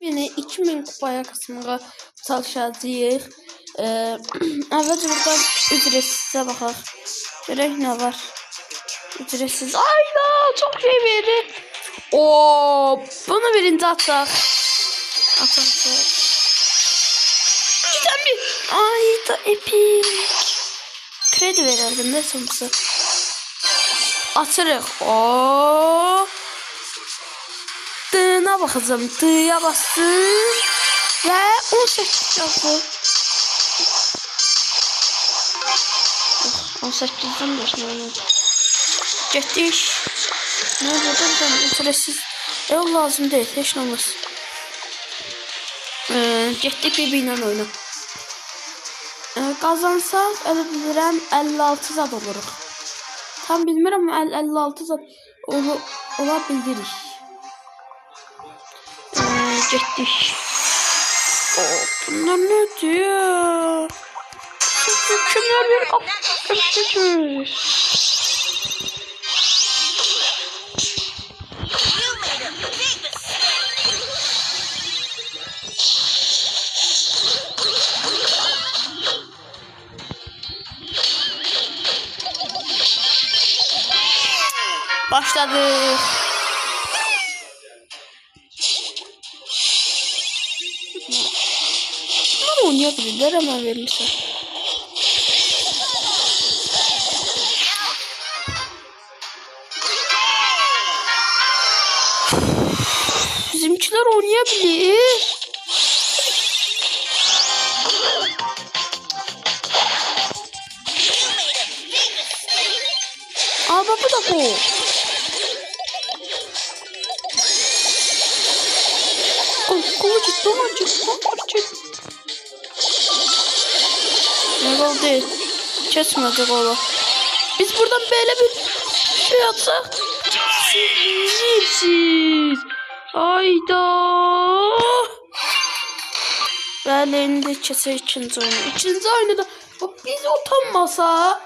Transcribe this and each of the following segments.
Yine 2000 kupaya kasmağa çalışacağıq. Əvvəlcə buradan ücretsizə baxaq. Görək nə var. Ücretsiz. Ayda çok şey verir. Oo, bunu birinci atsak. Atacak. Giden bir. Ayda epik. Kredi verirdim ne sonrası. Açırıq. Oo. Dığına bakacağım. Dığıya bastım. Ve 18 yazdı. 18'den başına onu. Getdik. Ne buradan ücretsiz. Ev lazım değil. Heç nə olmaz. Getdik bir-birlə oyna. Qazansaq, elə bilirəm 56 zad oluruq. Tam bilmirəm 56 zad ola bildirik. Getdik. Bunlar nədir? Kimlər bir qapı. Başladık. Bunlar oynayabilirler ama vermişler. Bizimkiler oynayabilir. Aa bak bu da bu. Komacık. Ne oldu? Kesmeyecek ola. Biz buradan böyle bir şey atsak. Siz. Ayda. Böyle indi kese ikinci oyunu. İkinci oyunda biz utanmasa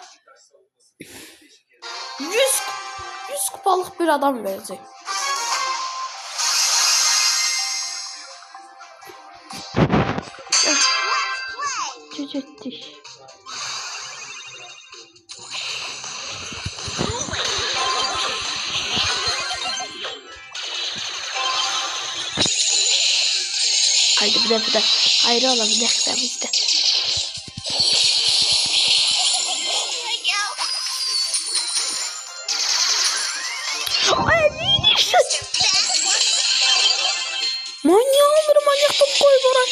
100 kupalık bir adam verecek. Ettik. Haydi bir de ayrı olabilir bizde. Manyak top koy buraya.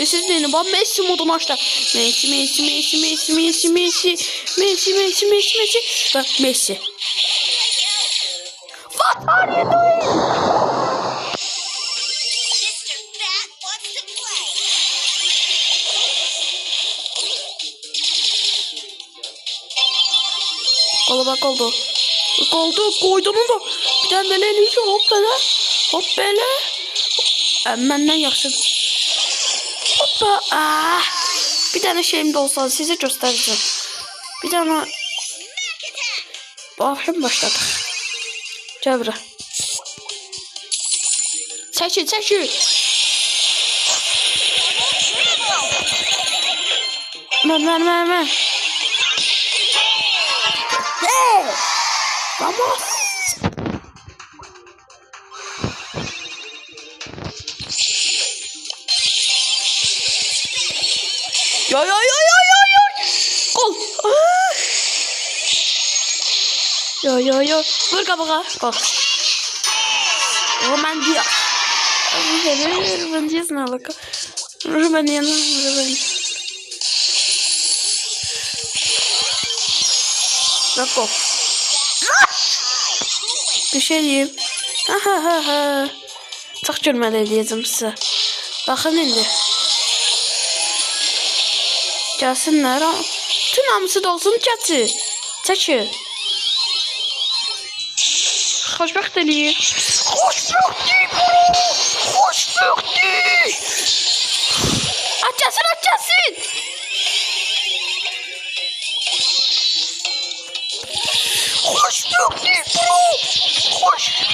Siz deyin ben Messi modunu açtım. Messi. Bak Messi. What are you doing? Oldu. Koydum da. Bir tane de eleyeceğim hop böyle. Benden yaxşı. Hoppa. Bir tane şeyim de olsa size göstereceğim. Bir tane. Bakayım başladık. Çevre. Çekil. Ver. Vamos. Yo. Gol. Yo. Vur kabağa. Gol. Romandiya. Romandiya sınavlık. Romandiya. Bak gol. Bir şey diyeyim. Çok görməli eləyəcəm sizə. Baxın indi. Gəlsinlər. Bütün hamısı da olsun çəkil. Xoşbəxt eləyir. Xoşbəxt. Açasın. Xoşbəxt bro. Xoşbəxt.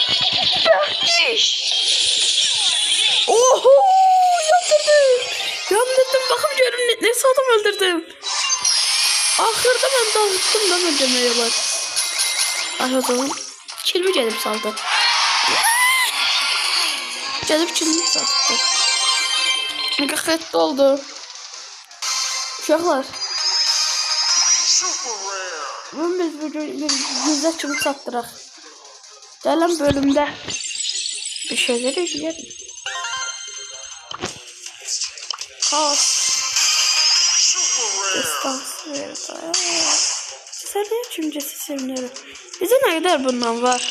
öldürdüm. Ahırda ben dağıttım da ben demeye var. Ay o zaman kilimi gelip saldı. Gelip kilimi saldı. Qəhətli oldu. Uşaqlar. Biz bugün yüzde kimi satdıraq. Gələn bölümdə bir şeyler izleyelim. Kaos. Destansı verir. Seriye cümcesi sevinir. Bize ne kadar bundan var?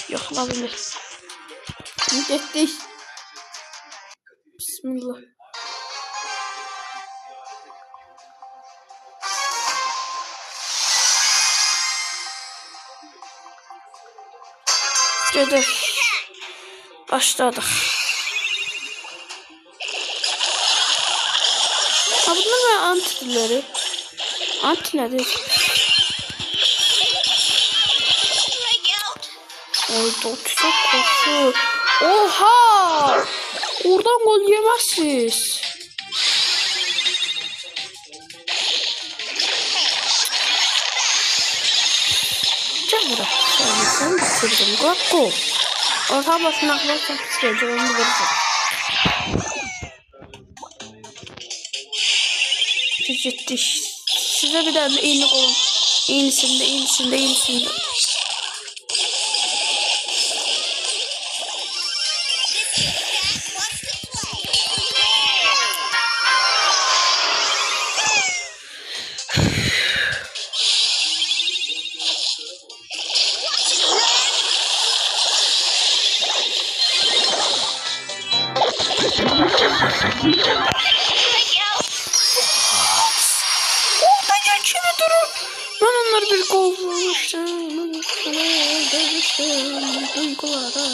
Yok olabilir. Gittik. Bismillah. Gedir. Başladık. Ha bunlar ne antileri? Anti nedir? Orada çok koşu. Oha! Oradan gol yemezsiniz. Gel buraya. Sen bitirdim. Gol. Orta başına aklarsan pişireceğim. Onu vereceğim. Ciddi. Size bir tane iyilik olun. İyisinde. Orada geçini durun. Ben onları bir gol vurmuştum. Duygulara.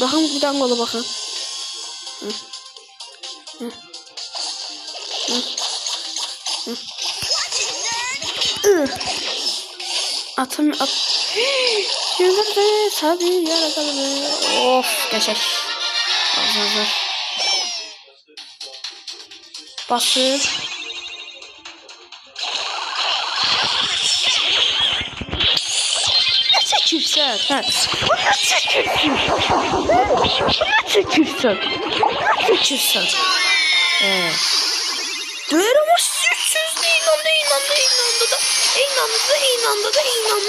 Bakın bir tane gola bakın. Atım at. Yürüdü tabi yaralı. Of geçer. Hazır. Basır. Ne çekirsen? Ha. Ne çekirsen? Duyar ama sütsüz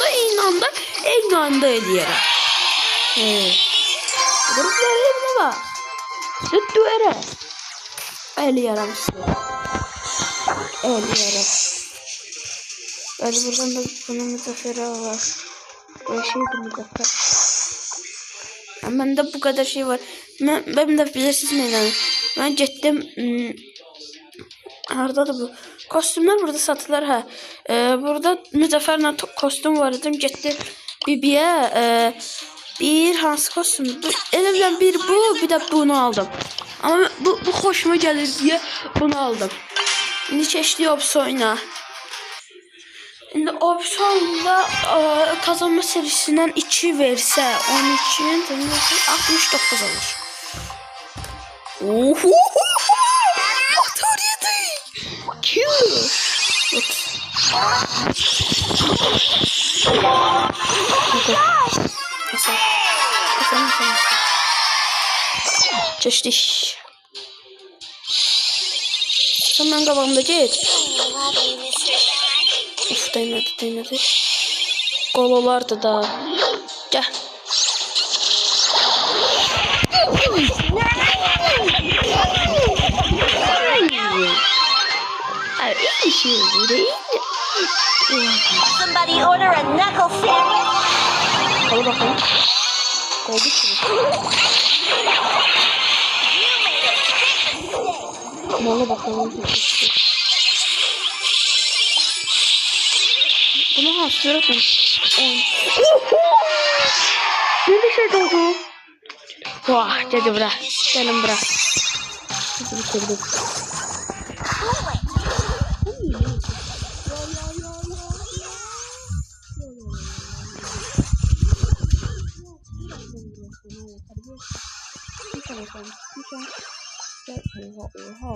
aynı anda ediyorum. Gruplar yerine bak. Süt duyar. Eliyorum size. Böyle buradan da bunun müzaferi var. Böyle şey bir müzafer. Bende bu kadar şey var. Ben de bilirsiniz neden. Ben gittim. Hardadır bu? Kostümler burada satılır ha. Burada müzafferle kostüm var dedim. Gittim Bibi'ye bir hansı kostüm? Elimden bir bu, bir de bunu aldım. Ama bu hoşuma gelir diye bunu aldım. Şimdi çeşitli opsiyonla. Şimdi opsiyonda kazanma serisinden 2 verse 12 69 olur. Oho! Motor yedi. Kill. Hasan. Çeşitli. Hemen kabağımda git. Uf değmedi. Gol olardı da. Gel. Somebody order a knuckle sandwich. Al bakalım. Oldu ki. Mola bakalım. Bunu hastırırım. Ne bir şey oldu? Vah dedi bırak. Gelin bırak. Bitirdim. Oha.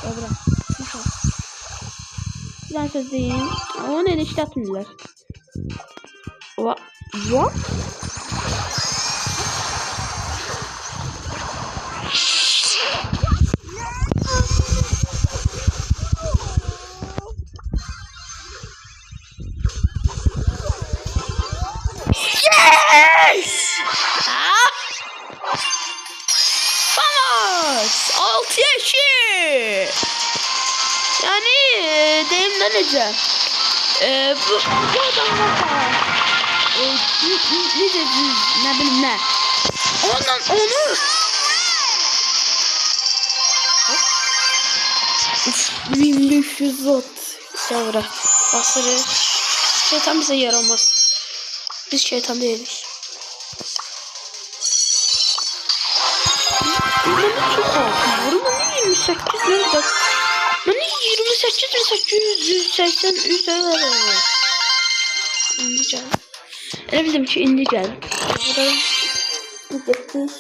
Dobra. Ben söz diyeyim. Onu el işletmirlər. What? Yes! Vamos! 6-2. Yani deyimden önce bu adamlar falan ne dediniz ne bileyim ne onu 1500 watt devre basırı şeytan bize yaramaz, biz şeytan değiliz. Bana çok korkuyorum. Bana 28 nerede? Bana 28.880 üzeri. İndi gel. Elə bildim ki indi gel. Burada gittik.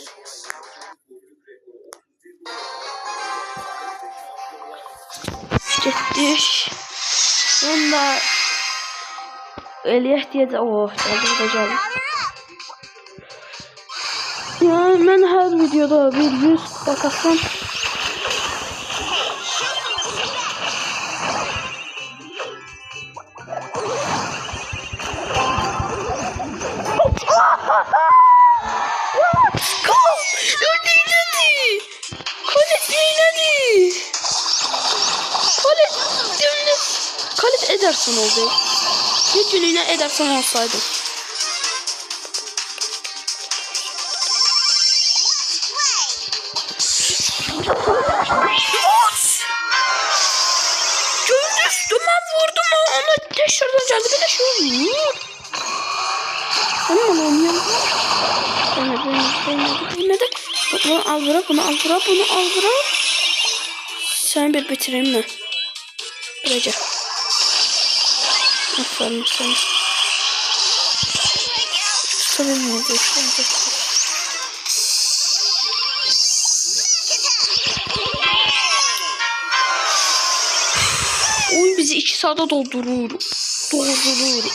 Gittik. Onda eləyək deyəcək. Oh, burada gəldi. Yani ben her videoda bir 100 bakarsam Khaled Ederson oldu. Bir günlüğüne Ederson olsaydı. Gördü üstüme vurdum ama dışarıdan geldi bir de şu vur. Tamam onu oynayalım. Değmedi. Bunu al bırak, bunu al bırak, bunu al bırak. Sen bir bitireyim mi? Böylece. Aferin sana. Tutabilmiyor. Oyun bizi 2 saate doldurur.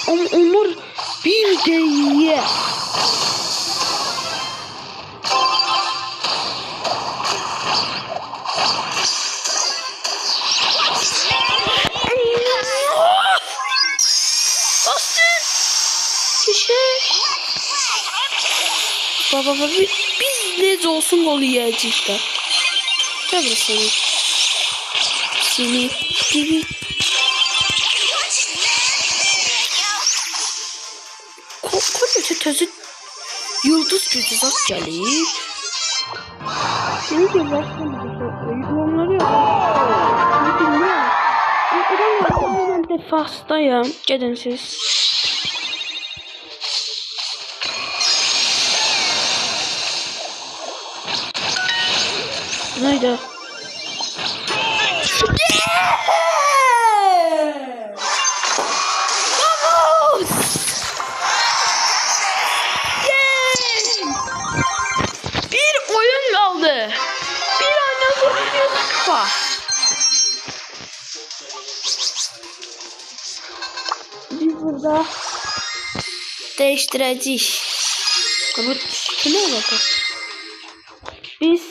Ama onlar bir değil. Bastın. Şişe. Baba biz ne olsun gol yiyeceğiz de. Tabii seni. Seni gibi. Koca tözü yıldız gücü zat gelir. Seni de onları yok. Bilmiyorum. Ben defastayım. Gedin siz. Neydi? Bir oyun kaldı. Bir oyundan sonra bir kupa. Biz burada değiştireceğiz. Bu ne olacak? Biz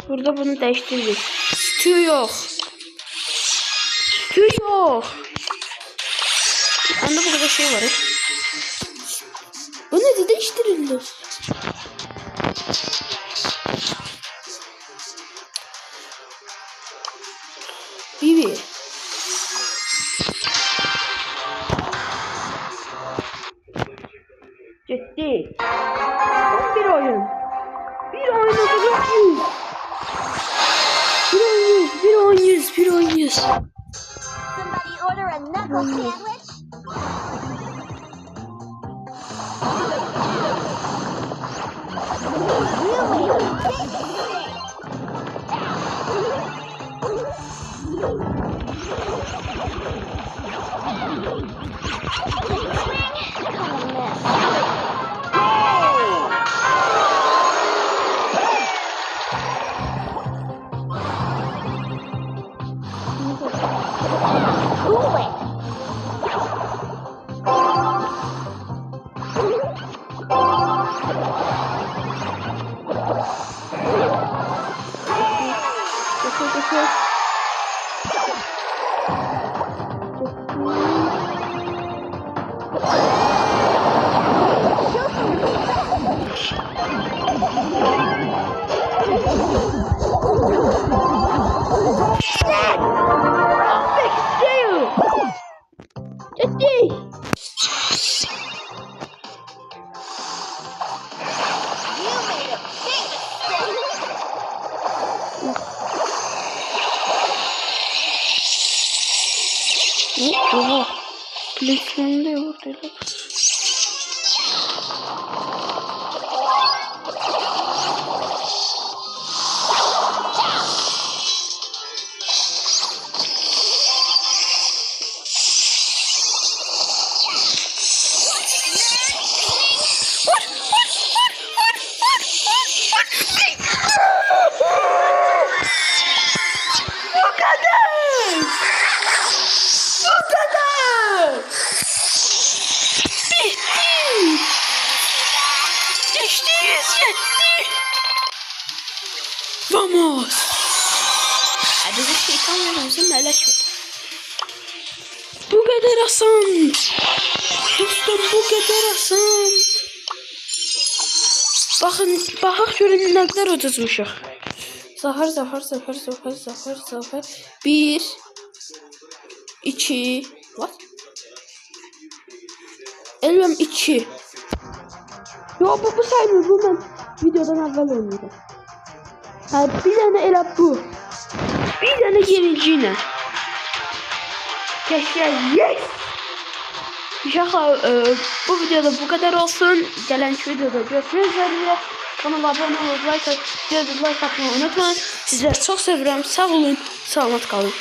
burada bunu değiştirdik. Stü yok. Stü yok. Anda bu kadar şey var. Bu ne de değiştirildi? Bibi. Ciddi. Bir oyun. Bir oyun olacak 100. Bir oyun 100. Somebody order a knuckle sandwich? Really? Oha. Polisyonu da vurdular. Vamos. Hadi bir şeytan yanımızı meleşme. Bu kadar asan. Dostum bu kadar asan. Baxaq görün nə qədər uduzmuşuq. Zafar. 1 2 What? Elbəm 2. Yo bu saymır. Bu mən videodan əvvəl oynaydım. Ha, bir tane elə bu. Bir tane gerici ilə. Keşke yes. Uşaqlar bu videoda bu kadar olsun. Gələnki videoda görüşmək üzere. Kanala abone olub like atmayı unutmayın. Sizləri çox sevirəm. Sağ olun. Salamat qalın.